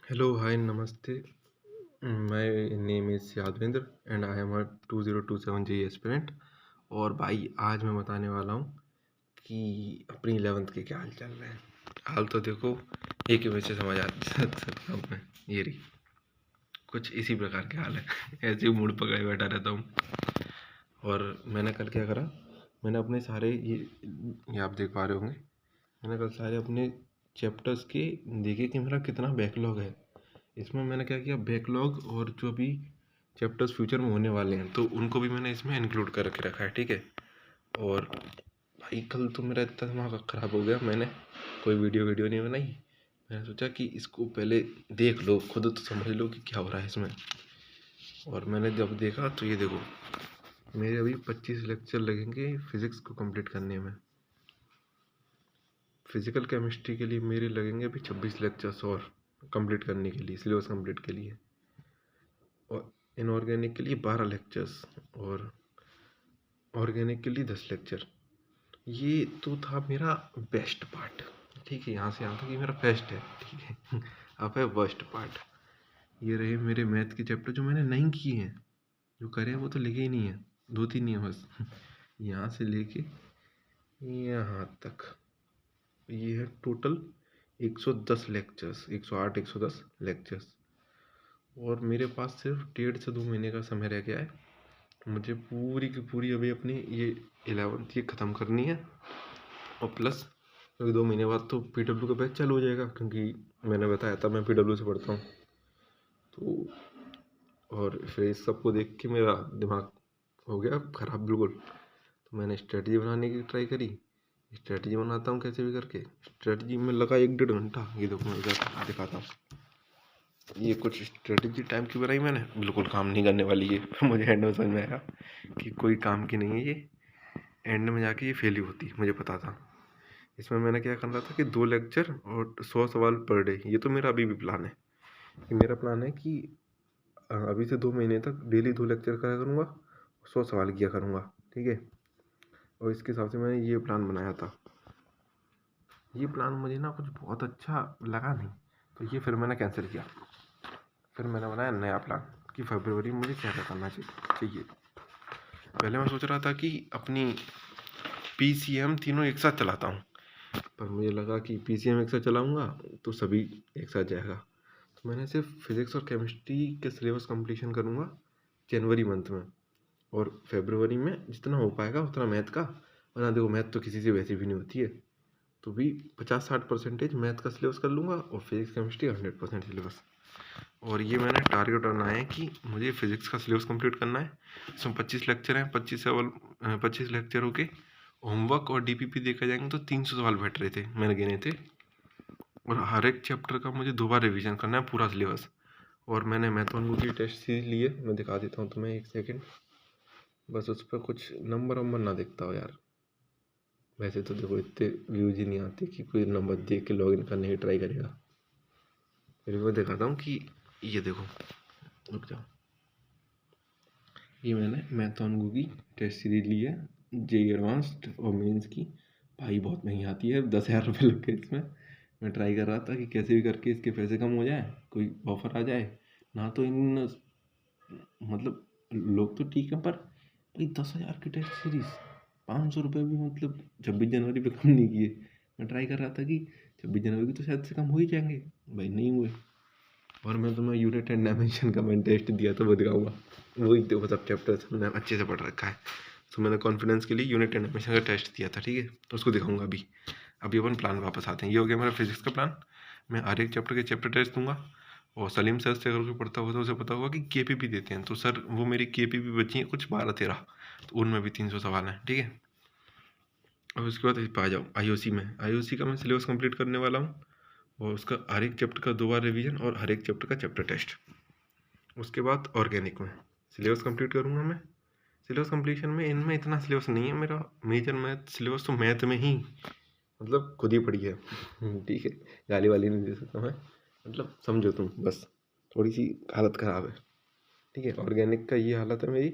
Hello, hi, नमस्ते। My name is Yadvindra and I am a 2027 JEE aspirant. और भाई आज मैं बताने वाला हूँ कि अपनी 11th के क्या हाल चल रहे हैं। हाल तो देखो एक ही वजह से समझ आ सकता हूँ मैं। ये रही कुछ इसी प्रकार के हाल है। ऐसे ही मूड पकड़े बैठा रहता हूँ। और मैंने कल क्या करा, मैंने अपने सारे ये आप देख पा रहे होंगे, मैंने कल सारे अपने चैप्टर्स के देखे कि मेरा कितना बैकलॉग है। इसमें मैंने क्या किया, बैकलॉग और जो भी चैप्टर्स फ्यूचर में होने वाले हैं तो उनको भी मैंने इसमें इंक्लूड कर के रखा है, ठीक है। और भाई कल तो मेरा इतना दिमाग ख़राब हो गया, मैंने कोई वीडियो नहीं बनाई। मैंने सोचा कि इसको पहले देख लो, खुद तो समझ लो कि क्या हो रहा है इसमें। और मैंने जब देखा तो ये देखो, मेरे अभी 25 लेक्चर लगेंगे फिज़िक्स को कंप्लीट करने में। फिज़िकल केमिस्ट्री के लिए मेरे लगेंगे अभी 26 लेक्चर्स और कंप्लीट करने के लिए, सिलेबस कंप्लीट के लिए। और इनऑर्गेनिक के लिए 12 लेक्चर्स और ऑर्गेनिक के लिए 10 लेक्चर। ये तो था मेरा बेस्ट पार्ट, ठीक है। यहाँ से यहाँ तक ये मेरा बेस्ट है, ठीक है। अब है वर्स्ट पार्ट। ये रहे मेरे मैथ के चैप्टर जो मैंने नहीं किए हैं, जो करे हैं वो तो लिखे ही नहीं है, 2-3 ही है बस। यहाँ से लेके यहाँ तक ये है टोटल 110 लेक्चर्स, 108 110 लेक्चर्स। और मेरे पास सिर्फ 1.5 से 2 महीने का समय रह गया है। मुझे पूरी की पूरी अभी अपनी ये 11th ये ख़त्म करनी है। और प्लस अभी 2 महीने बाद तो PW का बैच चालू हो जाएगा, क्योंकि मैंने बताया था मैं PW से पढ़ता हूँ। तो और फिर इस सबको देख के मेरा दिमाग हो गया ख़राब बिल्कुल। तो मैंने स्ट्रेटजी बनाने की ट्राई करी। स्ट्रेटजी बनाता हूँ कैसे भी करके। स्ट्रेटजी में लगा 1-1.5 घंटा। ये देखो मैं इधर दिखाता हूँ, ये कुछ स्ट्रेटजी टाइम की बनाई मैंने, बिल्कुल काम नहीं करने वाली ये। मुझे एंड में समझ में आया कि कोई काम की नहीं है ये, एंड में जाके ये फेल ही होती, मुझे पता था। इसमें मैंने क्या करना था कि 2 लेक्चर और 100 सवाल पर डे। ये तो मेरा अभी भी प्लान है कि मेरा प्लान है कि अभी से 2 महीने तक डेली 2 लेक्चर करा करूँगा, 100 सवाल किया करूँगा, ठीक है। और इसके हिसाब से मैंने ये प्लान बनाया था। ये प्लान मुझे ना कुछ बहुत अच्छा लगा नहीं, तो ये फिर मैंने कैंसिल किया। फिर मैंने बनाया नया प्लान कि फरवरी में मुझे क्या क्या करना चाहिए। पहले मैं सोच रहा था कि अपनी PCM तीनों एक साथ चलाता हूँ, पर मुझे लगा कि PCM एक साथ चलाऊँगा तो सभी एक साथ जाएगा। तो मैंने सिर्फ फिज़िक्स और केमिस्ट्री के सिलेबस कंप्लीशन करूँगा जनवरी मंथ में, और फरवरी में जितना हो पाएगा उतना मैथ का। वरना देखो मैथ तो किसी से वैसे भी नहीं होती है, तो भी 50-60% मैथ का सिलेबस कर लूँगा और फिज़िक्स केमिस्ट्री 100% सिलेबस। और ये मैंने टारगेट बनाया है कि मुझे फिज़िक्स का सिलेबस कंप्लीट करना है। इसमें 25 लेक्चर हैं, 25 लेक्चर हो के होमवर्क और DPP देखा जाएंगे तो 300 सवाल बैठ रहे थे, मैंने गिने थे। और हर एक चैप्टर का मुझे 2 बार रिवीजन करना है पूरा सिलेबस। और मैंने मैथोनगो की टेस्ट सीरीज ली है, मैं दिखा देता हूँ तुम्हें, एक सेकेंड। बस उस पर कुछ नंबर वंबर ना देखता हो यार। वैसे तो देखो इतने व्यूज ही नहीं आते कि कोई नंबर देख के लॉगिन करने की ट्राई करेगा। फिर मैं दिखाता हूँ कि ये देखो, रुक जाओ। ये मैंने मैथोनगो की टेस्ट सीरीज ली है, JEE एडवांस्ड और मेंस की। भाई बहुत महंगी आती है, 10,000 रुपये लग गए इसमें। मैं ट्राई कर रहा था कि कैसे भी करके इसके पैसे कम हो जाए, कोई ऑफर आ जाए ना। तो इन मतलब लोग तो ठीक है, पर भाई 10,000 की टेस्ट सीरीज 500 रुपये भी, मतलब 26 जनवरी पे कम नहीं किए। मैं ट्राई कर रहा था कि 26 जनवरी तो शायद से कम हो ही जाएंगे, भाई नहीं हुए। और मैं तुम्हें यूनिट एंड डायमेंशन का मैंने टेस्ट दिया था, वो दिखाऊंगा। वही देखो सब चैप्टर्स मैंने अच्छे से पढ़ रखा है। तो मैंने कॉन्फिडेंस के लिए यूनिट एंड डायमेंशन का टेस्ट दिया था, ठीक है। तो उसको दिखाऊंगा अभी। अभी अपन प्लान वापस आते हैं। ये हो गया मेरा फिजिक्स का प्लान। मैं हर एक चैप्टर के चैप्टर टेस्ट दूंगा। और सलीम सर से अगर कोई पढ़ता होगा तो उसे पता होगा कि KPP देते हैं, तो सर वो मेरी KPP बची है कुछ 12-13, तो उनमें भी 300 सवाल हैं, ठीक है। और उसके बाद इस पर आ जाओ IOC में। IOC का मैं सिलेबस कंप्लीट करने वाला हूँ, और उसका हर एक चैप्टर का 2 बार रिवीजन और हर एक चैप्टर का चैप्टर टेस्ट। उसके बाद ऑर्गेनिक में सिलेबस कंप्लीट करूँगा मैं। सिलेबस कंप्लीशन में इनमें इतना सिलेबस नहीं है मेरा। मेजर मैथ सिलेबस तो मैथ में ही मतलब खुद ही पड़ी है। ठीक है, गाली वाली नहीं दे सकता मैं, मतलब समझो तुम बस। थोड़ी सी हालत ख़राब है, ठीक है। ऑर्गेनिक का ये हालत है मेरी।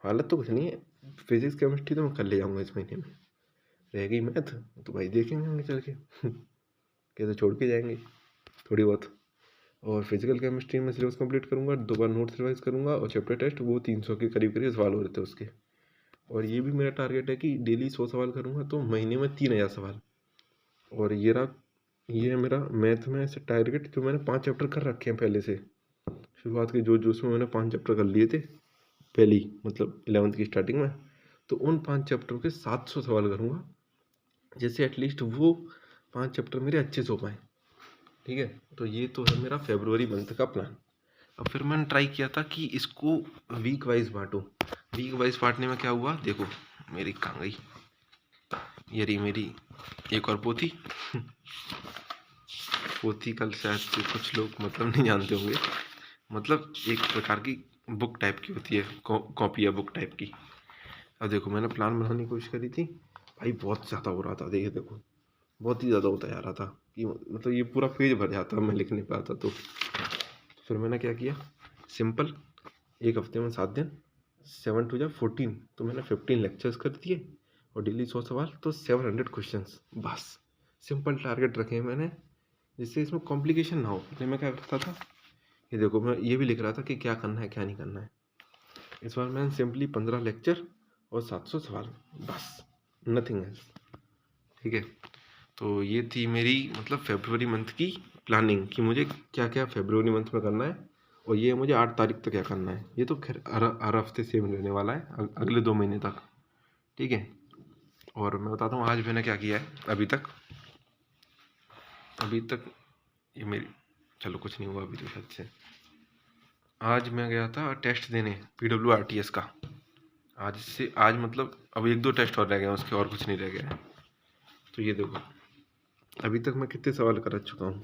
हालत तो कुछ नहीं है, फिजिक्स केमिस्ट्री तो मैं कर ले जाऊँगा इस महीने में। रह गई मैथ तो भाई देखेंगे आगे चल के। कैसे छोड़ के जाएंगे थोड़ी बहुत। और फिजिकल केमिस्ट्री में सिलेबस कंप्लीट करूँगा, 2 बार नोट्स रिवाइज करूँगा और चैप्टर टेस्ट वो 300 के करीब करीब सवाल हो रहे थे उसके। और ये भी मेरा टारगेट है कि डेली 100 सवाल करूँगा तो महीने में 3000 सवाल। और ये है मेरा मैथ में ऐसे टारगेट जो मैंने 5 चैप्टर कर रखे हैं पहले से। शुरुआत के जो उसमें मैंने 5 चैप्टर कर लिए थे पहली मतलब 11th की स्टार्टिंग में, तो उन 5 चैप्टरों के 700 सवाल करूँगा, जिससे एटलीस्ट वो 5 चैप्टर मेरे अच्छे से हो पाएँ। ठीक है, तो ये तो है मेरा फरवरी मंथ का प्लान। अब फिर मैंने ट्राई किया था कि इसको वीक वाइज बांटूँ। वीक वाइज बांटने में क्या हुआ, देखो मेरी कहाँ गई, ये रही मेरी एक और पोथी। पोथी कल शायद से कुछ लोग मतलब नहीं जानते होंगे, मतलब एक प्रकार की बुक टाइप की होती है, कॉपी या बुक टाइप की। अब देखो मैंने प्लान बनाने की कोशिश करी थी भाई, बहुत ज़्यादा हो रहा था, देखो बहुत ही ज़्यादा होता जा रहा था कि मतलब ये पूरा पेज भर जाता मैं लिख नहीं पाता। तो फिर मैंने क्या किया, सिंपल एक हफ्ते में 7 दिन, 7 टू 14, तो मैंने 15 लेक्चर्स कर दिए और डेली 100 सवाल, तो 700 क्वेश्चंस, बस सिंपल टारगेट रखे हैं मैंने, जिससे इसमें कॉम्प्लिकेशन ना हो। पहले मैं क्या करता था, ये देखो मैं ये भी लिख रहा था कि क्या करना है क्या नहीं करना है। इस बार मैंने सिंपली 15 लेक्चर और 700 सवाल, बस नथिंग एल्स। ठीक है, तो ये थी मेरी मतलब फरवरी मंथ की प्लानिंग कि मुझे क्या क्या फरवरी मंथ में करना है, और ये मुझे 8 तारीख तक क्या करना है। ये तो खैर हर हफ्ते सेम रहने वाला है अगले 2 महीने तक। ठीक है, और मैं बताता हूँ आज मैंने क्या किया है अभी तक ये मेरी, चलो कुछ नहीं हुआ अभी तो शायद से। आज मैं गया था टेस्ट देने PWRTS का, आज मतलब अब 1-2 टेस्ट और रह गए हैं उसके, और कुछ नहीं रह गया है। तो ये देखो अभी तक मैं कितने सवाल कर चुका हूँ।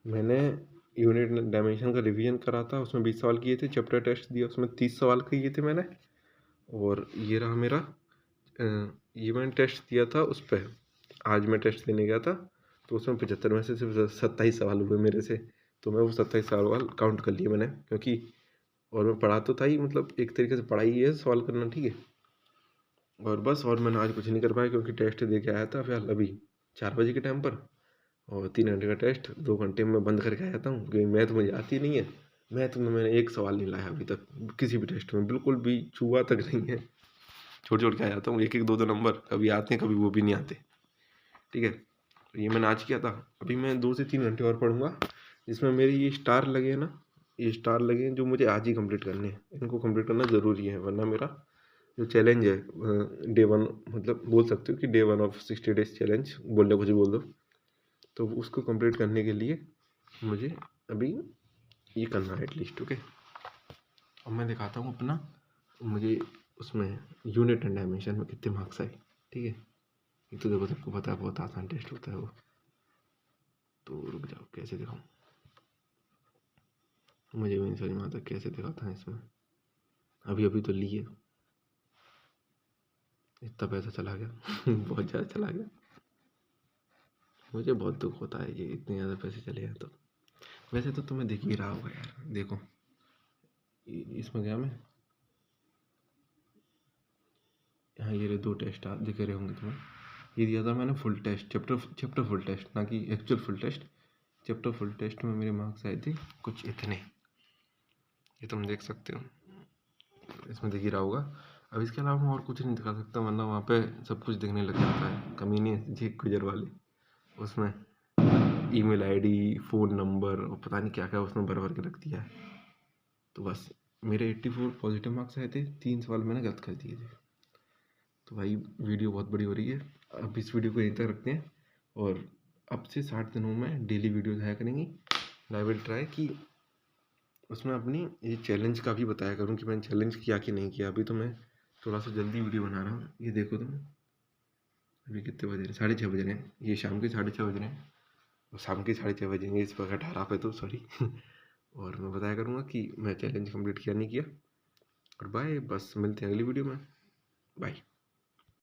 मैंने यूनिट डायमेंशन का रिवीजन करा था, उसमें 20 सवाल किए थे, चैप्टर टेस्ट दिया उसमें 30 सवाल किए थे मैंने। और ये रहा मेरा ये मैंने टेस्ट दिया था उस पर, आज मैं टेस्ट देने गया था तो उसमें 75 में से सिर्फ 27 सवाल हुए मेरे से। तो मैं वो 27 सवाल काउंट कर लिए मैंने, क्योंकि और मैं पढ़ा तो था ही, मतलब एक तरीके से पढ़ाई है सवाल करना। ठीक है, और बस और मैंने आज कुछ नहीं कर पाया क्योंकि टेस्ट दे के आया था फिलहाल अभी 4 बजे के टाइम पर, और 3 घंटे का टेस्ट 2 घंटे में बंद करके आ जाता हूँ, क्योंकि मैथ मुझे आती नहीं है। मैथ में मैंने एक सवाल नहीं लाया अभी तक किसी भी टेस्ट में, बिल्कुल भी छुआ तक नहीं है। छोड़ के आ जाता हूँ, 1-1 2-2 नंबर कभी आते हैं कभी वो भी नहीं आते। ठीक है, तो ये मैंने आज किया था। अभी मैं 2 से 3 घंटे और पढ़ूंगा, जिसमें मेरी ये स्टार लगे हैं ना, ये स्टार लगे हैं जो मुझे आज ही कंप्लीट करने हैं। इनको कंप्लीट करना ज़रूरी है, वरना मेरा जो चैलेंज है डे 1, मतलब बोल सकते हो कि डे 1 ऑफ 60 डेज चैलेंज, बोलने कुछ बोल दो, तो उसको कंप्लीट करने के लिए मुझे अभी ये करना है एटलीस्ट। ओके, अब मैं दिखाता हूँ अपना, मुझे उसमें यूनिट एंड डायमेंशन में कितने मार्क्स आए। ठीक है, ये तो देखो सबको पता है बहुत आसान टेस्ट होता है वो। तो रुक जाओ कैसे दिखाऊँ, मुझे भी नहीं समझ में आता कैसे दिखाता है इसमें। अभी तो लिए इतना पैसा चला गया बहुत ज़्यादा चला गया, मुझे बहुत दुख होता है ये इतने ज़्यादा पैसे चले हैं। तो वैसे तो तुम्हें दिख ही रहा होगा यार, देखो इसमें गया मैं, यहाँ ये रहे 2 टेस्ट दिख रहे होंगे तुम्हें। ये दिया था मैंने full test, chapter full test, ना कि actual full test. Chapter full test में मेरे मार्क्स आए थे कुछ इतने, ये तुम देख सकते हो, इसमें दिख ही रहा होगा। अब इसके अलावा मैं और कुछ नहीं दिखा सकता, वरना वहाँ पे सब कुछ दिखने लग जाता है। कमीने जी गुजर वाले, उसमें ईमेल आईडी, फ़ोन नंबर और पता नहीं क्या क्या उसमें भर के रख दिया है। तो बस मेरे 84 पॉजिटिव मार्क्स आए थे, 3 सवाल मैंने गलत कर दिए थे। तो भाई वीडियो बहुत बड़ी हो रही है, अब इस वीडियो को यहीं तक रखते हैं, और अब से 60 दिनों में डेली वीडियोज़ आया करेंगी। आई विल ट्राई कि उसमें अपनी ये चैलेंज का भी बताया करूँ कि मैंने चैलेंज किया कि नहीं किया। अभी तो मैं थोड़ा सा जल्दी वीडियो बना रहा हूँ, ये देखो तुम, अभी कितने बज रहे हैं, 6:30 बज रहे हैं, ये शाम के 6:30 बज रहे हैं, और शाम के 6:30 बजेंगे इस वक्त 18 पे, तो सॉरी और मैं बताया करूँगा कि मैं चैलेंज कंप्लीट किया नहीं किया। और बाय, बस मिलते हैं अगली वीडियो में, बाय।